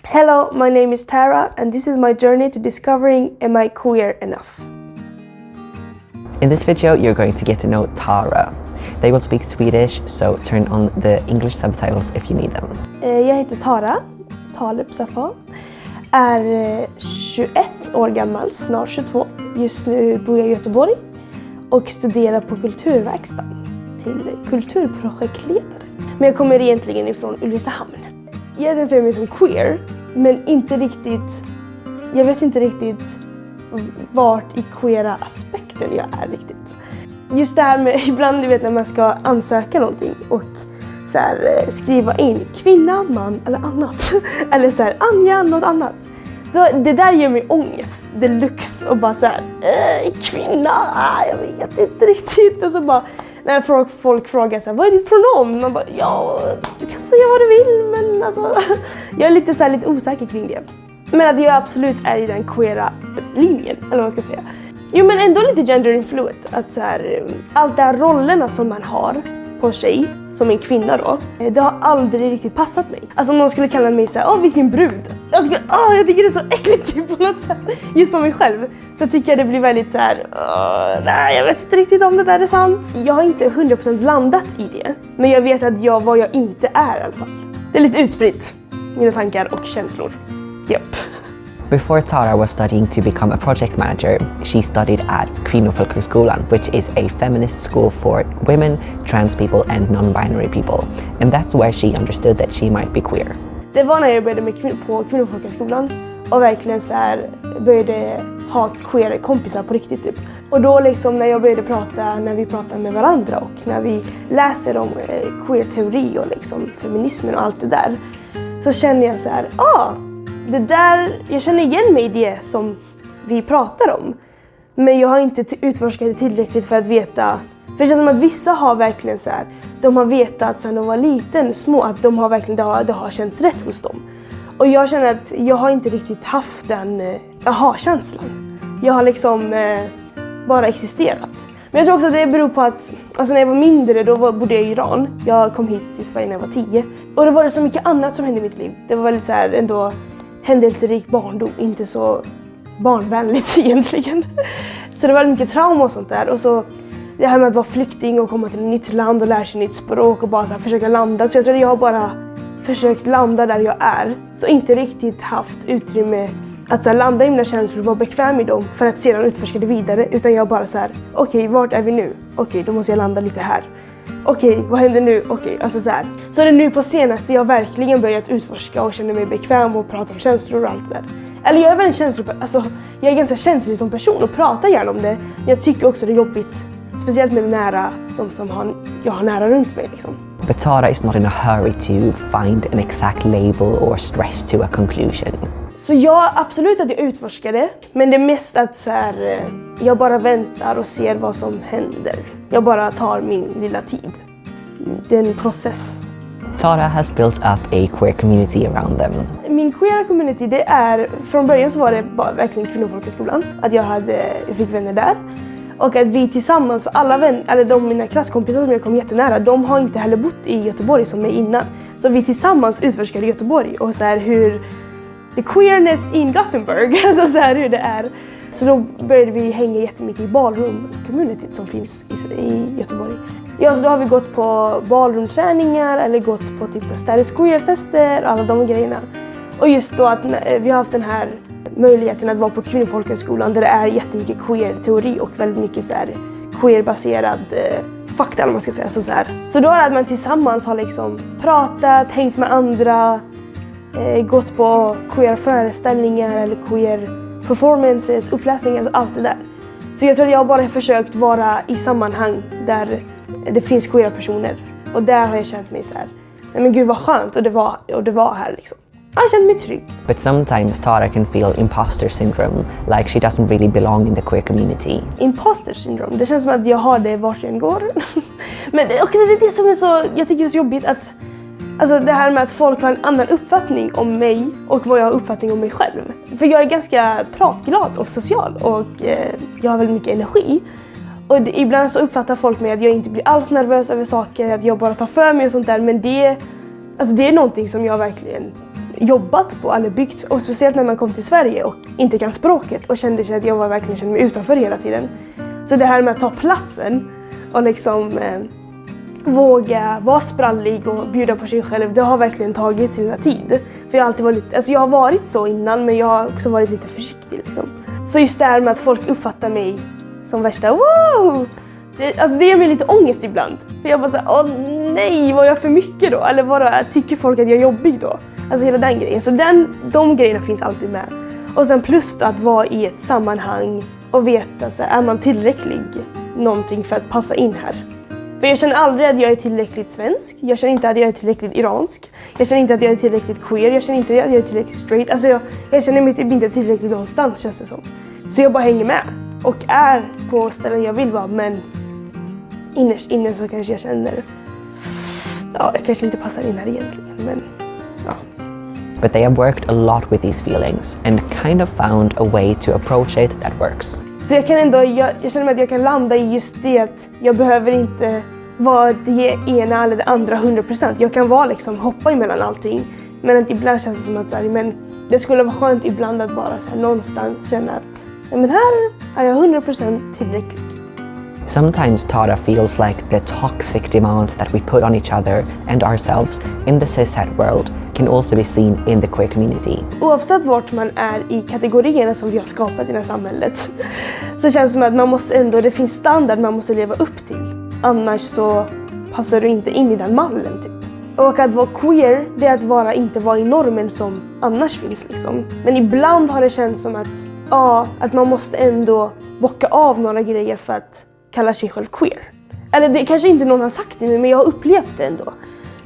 Hello, my name is Tara and this is my journey to discovering am I queer enough. In this video, you're going to get to know Tara. They will speak Swedish, so turn on the English subtitles if you need them. Jag heter Tara, Taleb Safa, är 21 år gammal, snart 22. Just nu bor jag i Göteborg och studerar på Kulturverkstan till kulturprojektledare. Men jag kommer egentligen ifrån Ulricehamn. Jag identifierar mig som queer, men inte riktigt, jag vet inte riktigt vart i queera aspekten jag är riktigt. Just det här med ibland, du vet, när man ska ansöka någonting och så här, skriva in kvinna, man eller annat. Eller så här, Anja, något annat. Det där ger mig ångest deluxe och bara så här, kvinna, jag vet inte riktigt. Och så bara, när folk frågar så här, vad är ditt pronom? Man bara, ja, du kan säga vad du vill, men alltså, jag är lite, så här, lite osäker kring det. Men att jag absolut är i den queera linjen, eller vad man ska säga. Jo, men ändå lite gender fluid. Att så här, allt de här rollerna som man har på sig, som en kvinna då, det har aldrig riktigt passat mig. Alltså om någon skulle kalla mig så här, vilken brud. Jag tycker det är så äckligt typ, på något sätt. Just på mig själv. Så tycker jag det blir väldigt så här, nej, jag vet inte riktigt om det där är sant. Jag har inte 100% landat i det. Men jag vet att vad jag inte är i alla fall. Det är lite utspritt, mina tankar och känslor. Japp. Before Tara was studying to become a project manager, she studied at Kvinnofolkhögskolan, which is a feminist school for women, trans people and non-binary people. And that's where she understood that she might be queer. Det var när jag började på Kvinnofolkhögskolan och verkligen så här började ha queer kompisar på riktigt typ. Och då liksom när vi pratar med varandra och när vi läser om queer-teori och liksom feminismen och allt det där, så känner jag så här, det där, jag känner igen mig i det som vi pratar om. Men jag har inte utforskat det tillräckligt för att veta. För det känns som att vissa har verkligen så här, de har vetat sedan de var liten, små, att de har verkligen, det har känts rätt hos dem. Och jag känner att jag har inte riktigt haft den aha-känslan. Jag har liksom bara existerat. Men jag tror också att det beror på att, alltså när jag var mindre, då bodde jag i Iran. Jag kom hit till Sverige när jag var 10. Och då var det så mycket annat som hände i mitt liv. Det var väldigt så här ändå händelserik barndom, inte så barnvänligt egentligen. Så det var mycket trauma och sånt där. Och så det här med att vara flykting och komma till ett nytt land och lära sig nytt språk och bara så här försöka landa. Så jag tror att jag har bara försökt landa där jag är. Så inte riktigt haft utrymme att så här landa i mina känslor och vara bekväm i dem för att sedan utforska det vidare. Utan jag bara så här, okej, vart är vi nu? Okej, då måste jag landa lite här. Okej, vad händer nu? Okej, alltså så här. Så det är nu på senaste jag verkligen börjat utforska och känner mig bekväm och prata om känslor och allt det där. Eller jag är väldigt jag är ganska känslig som person och pratar gärna om det. Men jag tycker också det är jobbigt, speciellt med de som jag har nära runt mig liksom. But Tara is not in a hurry to find an exact label or stress to a conclusion. Så jag absolut att jag utforskar det, men det är mest att så här, jag bara väntar och ser vad som händer. Jag bara tar min lilla tid. Det är en process. Tara has built up a queer community around them. Min queer community, det är, från början så var det bara verkligen Kvinnofolkhögskolan. Att jag fick vänner där. Och att vi tillsammans, för alla vänner, eller mina klasskompisar som jag kom jättenära, de har inte heller bott i Göteborg som mig innan. Så vi tillsammans utforskade Göteborg och så här hur the queerness in Gothenburg, alltså så här hur det är. Så då började vi hänga jättemycket i ballroom-communityt som finns i Göteborg. Ja, så då har vi gått på ballroom-träningar eller gått på typ så status queer-fester och alla de grejerna. Och just då att vi har haft den här möjligheten att vara på Kvinnofolkhögskolan där det är jättemycket queer-teori och väldigt mycket så här queer-baserad fakta, eller man ska säga så här. Så då är det att man tillsammans har liksom pratat, hängt med andra, gått på queer-föreställningar eller queer-performances, uppläsningar, alltså allt det där. Så jag tror att jag bara har försökt vara i sammanhang där det finns queera personer. Och där har jag känt mig så här, nej men gud vad skönt, och det var här liksom. Jag har känt mig trygg. But sometimes Tara can feel imposter syndrome, like she doesn't really belong in the queer community. Imposter syndrome, det känns som att jag har det vart jag än går. Men också det är det som är så, jag tycker det är så jobbigt att, alltså det här med att folk har en annan uppfattning om mig och vad jag har uppfattning om mig själv. För jag är ganska pratglad och social och jag har väldigt mycket energi. Och ibland så uppfattar folk mig att jag inte blir alls nervös över saker, att jag bara tar för mig och sånt där. Men det är någonting som jag verkligen jobbat på eller byggt, och speciellt när man kom till Sverige och inte kan språket och kände sig att jag verkligen kände mig utanför hela tiden. Så det här med att ta platsen och liksom våga vara sprallig och bjuda på sig själv, det har verkligen tagit sin tid. För jag har alltid varit, alltså jag har varit så innan, men jag har också varit lite försiktig liksom. Så just det här med att folk uppfattar mig som värsta wow! Det ger mig lite ångest ibland. För jag bara såhär, åh nej, var jag för mycket då? Eller tycker folk att jag är jobbig då? Alltså hela den grejen. Så de grejerna finns alltid med. Och sen plus att vara i ett sammanhang och veta så här, är man tillräcklig någonting för att passa in här? För jag känner aldrig att jag är tillräckligt svensk. Jag känner inte att jag är tillräckligt iransk. Jag känner inte att jag är tillräckligt queer. Jag känner inte att jag är tillräckligt straight. Alltså jag känner mig typ inte tillräckligt någonstans, känns det som. Så jag bara hänger med. Och är på ställen jag vill vara, men innerst inne så kanske jag känner, ja, jag kanske inte passar in här egentligen, men ja. But they have worked a lot with these feelings and kind of found a way to approach it that works. Så jag kan ändå, jag känner mig att jag kan landa i just det att jag behöver inte vara det ena eller det andra 100%. Jag kan vara liksom, hoppa emellan allting, men att ibland känns det som att så här, men det skulle vara skönt ibland att bara så här, någonstans känna att men här är jag 100% tillräcklig. Sometimes Tara feels like the toxic demands that we put on each other and ourselves in the cishet world can also be seen in the queer community. Oavsett vart man är i kategorierna som vi har skapat i det här samhället, så känns det som att man måste ändå, det finns standard man måste leva upp till. Annars så passar du inte in i den mallen typ. Och att vara queer, det är att inte vara i normen som annars finns liksom. Men ibland har det känts som att, ja, att man måste ändå bocka av några grejer för att kalla sig själv queer. Eller det kanske inte någon har sagt det, men jag har upplevt det ändå.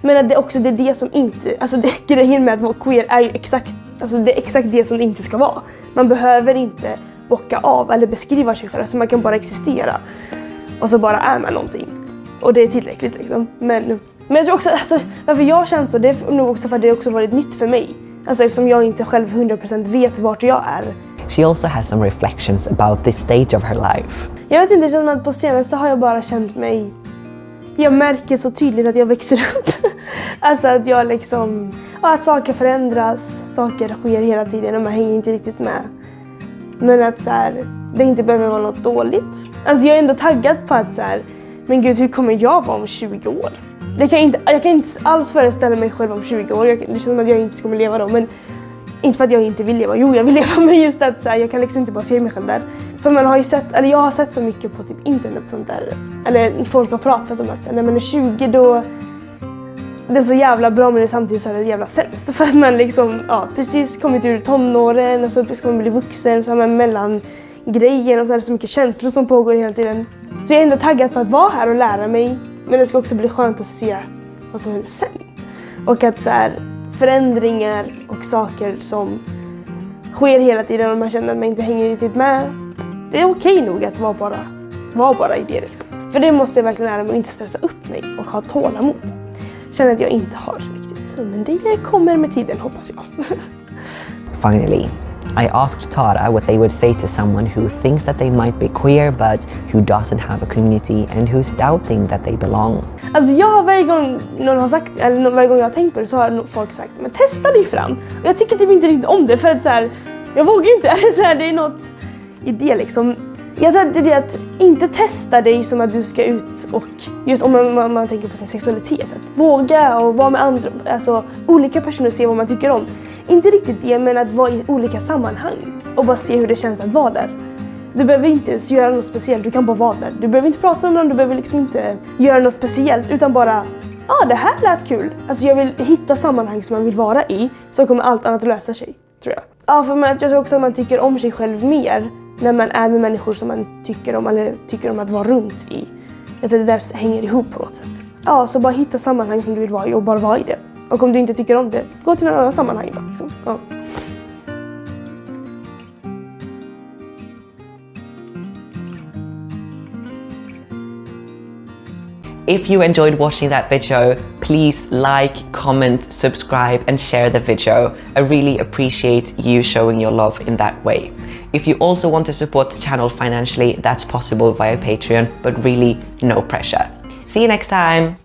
Men att det också det är det som inte, alltså det grejen med att vara queer är ju exakt, alltså det är exakt det som det inte ska vara. Man behöver inte bocka av eller beskriva sig själv, alltså man kan bara existera. Och så bara är man någonting. Och det är tillräckligt liksom. Men jag tror också, alltså, varför jag har känt så, det är nog också för att det också varit nytt för mig. Alltså eftersom jag inte själv 100% vet vart jag är. She also has some reflections about this stage of her life. Jag vet inte, det känns som att på senaste har jag bara känt mig, jag märker så tydligt att jag växer upp. Alltså att jag liksom, att saker förändras, saker sker hela tiden och man hänger inte riktigt med. Men att så här, det inte behöver vara något dåligt. Alltså jag är ändå taggad på att så här, men gud, hur kommer jag vara om 20 år? Jag kan inte alls föreställa mig själv om 20 år. Det känns som att jag inte kommer leva då, men inte för att jag inte vill leva. Jo, jag vill leva, men just att så här, jag kan liksom inte bara se mig själv där. För man har ju sett, eller jag har sett så mycket på typ internet sånt där. Eller folk har pratat om att så här, när man är 20 då det är så jävla bra, men samtidigt så är det jävla sämst. För att man liksom, ja, precis kommit ur tonåren och så ska man bli vuxen och så har man mellan grejer och så är det så mycket känslor som pågår hela tiden. Så jag är ändå taggad på att vara här och lära mig, men det ska också bli skönt att se vad som händer sen. Och att så här, förändringar och saker som sker hela tiden och man känner att man inte hänger riktigt med, det är okej nog att vara bara i det liksom. För det måste jag verkligen lära mig att inte stressa upp mig och ha tålamod. Känner att jag inte har riktigt, men det kommer med tiden, hoppas jag. Finally, I asked Tara what they would say to someone who thinks that they might be queer but who doesn't have a community and who's doubting that they belong. Alltså varje gång någon har sagt, eller varje gång jag har tänkt på det, så har folk sagt, men testa dig fram. Och jag tycker typ inte riktigt om det, för att så här, jag vågar inte, så här, det är något i det liksom. Jag tror att det är det att inte testa dig som att du ska ut och just om man tänker på sin sexualitet, att våga och vara med andra, alltså olika personer, se vad man tycker om. Inte riktigt det, men att vara i olika sammanhang och bara se hur det känns att vara där. Du behöver inte ens göra något speciellt, du kan bara vara där. Du behöver inte prata med någon, du behöver liksom inte göra något speciellt, utan bara, det här lät kul. Alltså jag vill hitta sammanhang som man vill vara i, så kommer allt annat att lösa sig, tror jag. Ja, för jag tror också att man tycker om sig själv mer när man är med människor som man tycker om, eller tycker om att vara runt i. Jag tror det där hänger ihop på något sätt. Ja, så bara hitta sammanhang som du vill vara i och bara vara i det. Och om du inte tycker om det, gå till en annan sammanhang då, liksom. Ja. If you enjoyed watching that video, please like, comment, subscribe and share the video. I really appreciate you showing your love in that way. If you also want to support the channel financially, that's possible via Patreon, but really no pressure. See you next time!